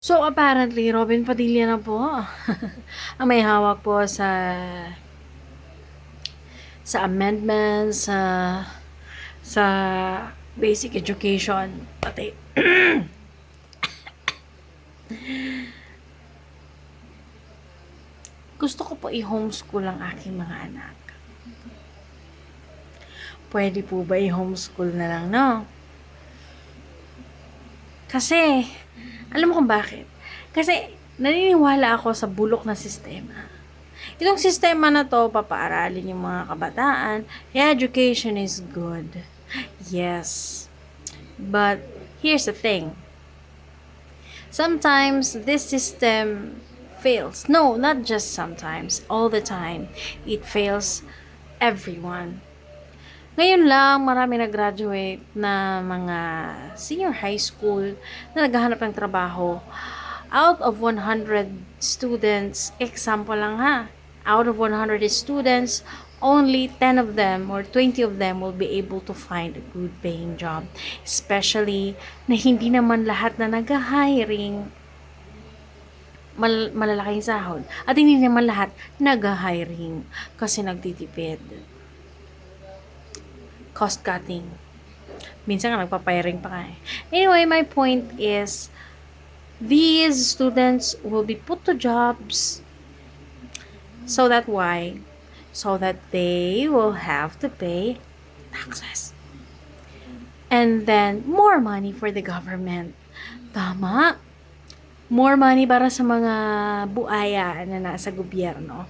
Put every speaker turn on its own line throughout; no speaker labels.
So, apparently, Robin Padilla na po ang may hawak po sa amendments, sa basic education. Pati, gusto ko po i-homeschool ang aking mga anak. Pwede po ba i-homeschool na lang, no? Kasi, alam mo kung bakit? Kasi, naniniwala ako sa bulok na sistema. Itong sistema na to, papaaralin yung mga kabataan. Yeah, education is good. Yes. But, here's the thing. Sometimes, this system fails. No, not just sometimes. All the time. It fails everyone. Ngayon lang, marami nag-graduate na mga senior high school na naghahanap ng trabaho. Out of 100 students, example lang ha, out of 100 students, only 10 of them or 20 of them will be able to find a good paying job. Especially na hindi naman lahat na nag-hiring malalaking sahod. At hindi naman lahat nag-hiring kasi nagtitipid. Cost cutting. Minsan nga nagpapiring pa ka eh. Anyway, my point is, these students will be put to jobs so that why? So that they will have to pay taxes. And then, more money for the government. Tama. More money para sa mga buaya na nasa gobyerno.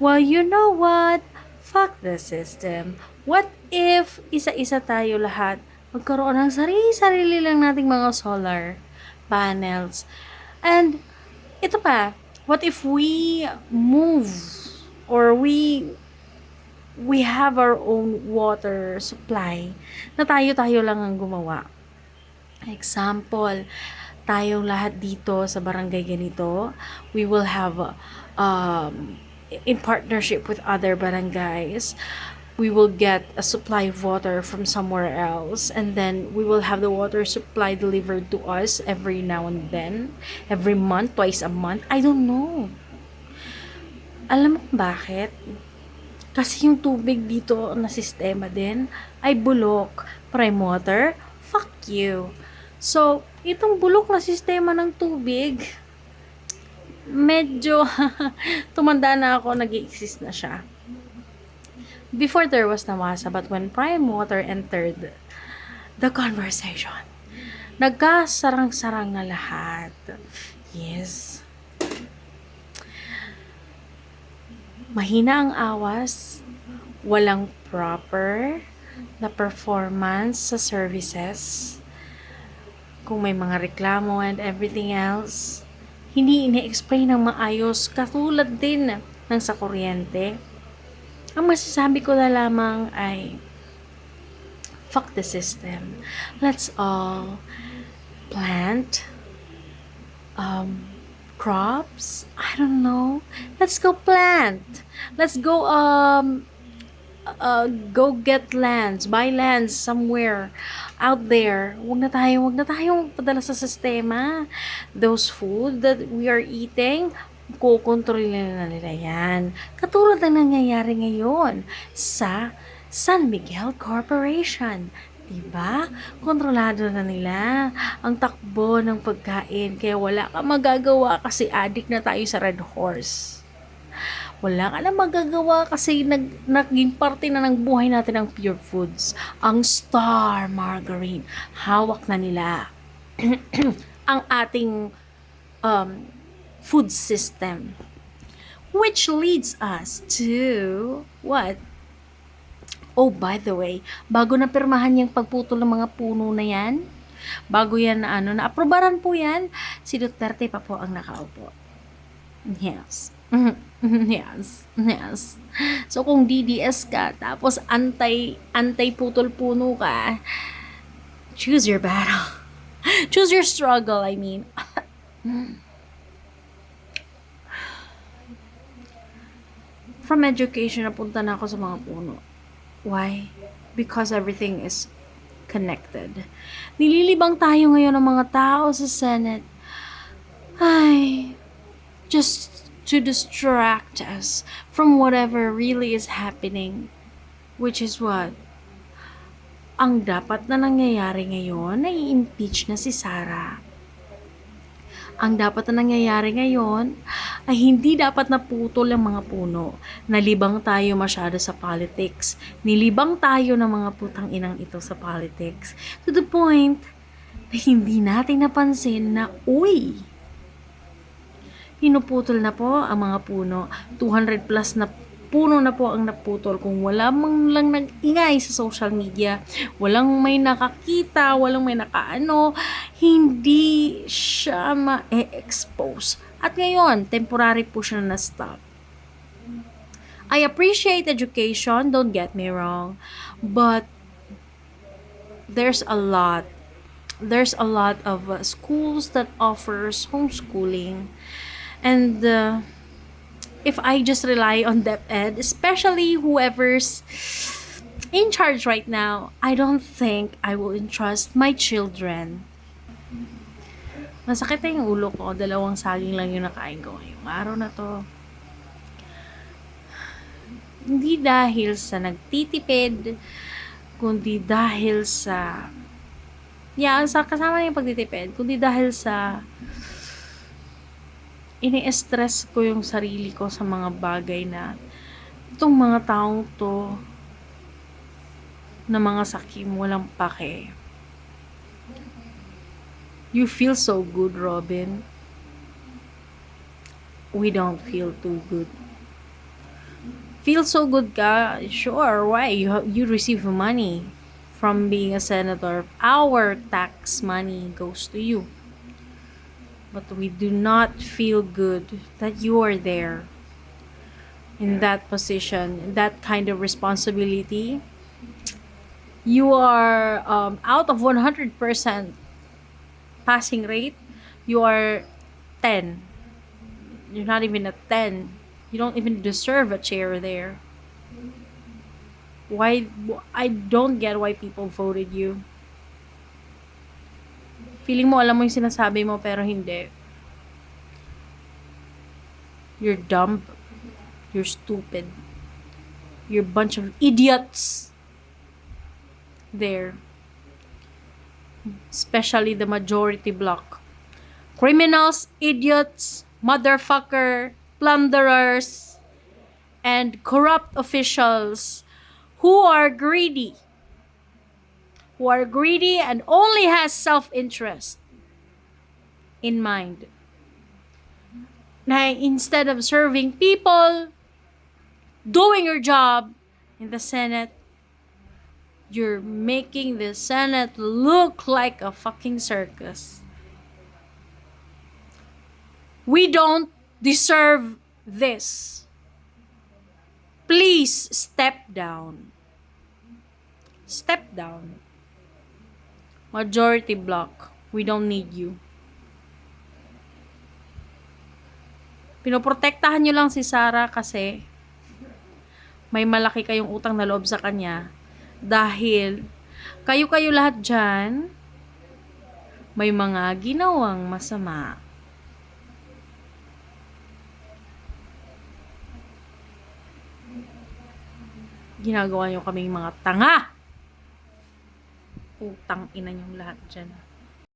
Well, you know what? Fuck the system. What if isa-isa tayo lahat magkaroon ng sarili-sarili lang nating mga solar panels? And ito pa, what if we move or we have our own water supply na tayo-tayo lang ang gumawa? Example, tayong lahat dito sa barangay ganito, we will have in partnership with other barangays, we will get a supply of water from somewhere else, and then we will have the water supply delivered to us every now and then, every month, twice a month. I don't know. Alam mo kung bakit? Kasi yung tubig dito na sistema din ay bulok. Prime water, fuck you. So, itong bulok na sistema ng tubig, medyo tumanda na ako, nag-i-exist na siya. Before there was Nawasa, but when Prime Water entered the conversation, nagkasarang-sarang na lahat. Yes. Mahina ang awas, walang proper na performance sa services. Kung may mga reklamo and everything else, hindi ine-explain ng maayos, katulad din ng sa kuryente. Ang masasabi ko na lamang ay, fuck the system. Let's all plant crops. I don't know. Let's go plant. Let's go go get lands, buy lands somewhere out there. Huwag na tayong padala sa sistema. Those food that we are eating, kukontrolin na nila yan. Katulad ng nangyayari ngayon sa San Miguel Corporation. Diba? Kontrolado na nila ang takbo ng pagkain. Kaya wala ka magagawa kasi addict na tayo sa Red Horse. Wala ka na magagawa kasi naging parte na ng buhay natin ang Pure Foods. Ang Star Margarine. Hawak na nila ang ating food system, which leads us to what? Oh, by the way, bago na pirmahan yung pagputol ng mga puno na yan, bago yan na na-aprobaran po yan, si Duterte pa po ang nakaupo. Yes. Yes. Yes. So, kung DDS ka, tapos anti-putol puno ka, choose your battle. Choose your struggle, I mean. From education, napunta na ako sa mga puno. Why? Because everything is connected. Nililibang tayo ngayon ng mga tao sa Senate. just to distract us from whatever really is happening. Which is what? Ang dapat na nangyayari ngayon, nai-impeach na si Sara. Ang dapat na nangyayari ngayon ay hindi dapat naputol ang mga puno. Nalibang tayo masyado sa politics. Nilibang tayo ng mga putang inang ito sa politics. To the point na hindi natin napansin na, uy, pinuputol na po ang mga puno. 200 plus na puno na po ang naputol. Kung wala mang lang nag-ingay sa social media, walang may nakakita, walang may nakaano, hindi siya ma-expose. At ngayon, temporary po siya na stop. I appreciate education, don't get me wrong, but there's a lot of schools that offers homeschooling. And if I just rely on DepEd, especially whoever's in charge right now, I don't think I will entrust my children. Masakit na yung ulo ko. 2 saging lang yung nakain ko ngayong araw na to. Hindi dahil sa nagtitipid, kundi dahil sa kasama na yung pagtitipid, kundi dahil sa ini-stress ko yung sarili ko sa mga bagay na itong mga taong to na mga sakim walang pake. You feel so good, Robin. We don't feel too good. Feel so good ka? Sure, why? You receive money from being a senator. Our tax money goes to you. But we do not feel good that you are there in that position, that kind of responsibility. You are out of 100% passing rate, you are 10. You're not even a 10. You don't even deserve a chair there. Why? I don't get why people voted you. Feeling mo, alam mo yung sinasabi mo, pero hindi. You're dumb. You're stupid. You're a bunch of idiots. There. Especially the majority bloc. Criminals, idiots, motherfucker, plunderers, and corrupt officials who are greedy. Who are greedy and only has self-interest in mind. Na instead of serving people, doing your job in the Senate, you're making the Senate look like a fucking circus. We don't deserve this. Please step down. Step down. Majority bloc, we don't need you. Pinoprotektahan nyo lang si Sara kasi may malaki kayong utang na loob sa kanya. Dahil kayo lahat dyan may mga ginawang masama. Ginagawa nyo kaming mga tanga. Utang ina nyong lahat dyan.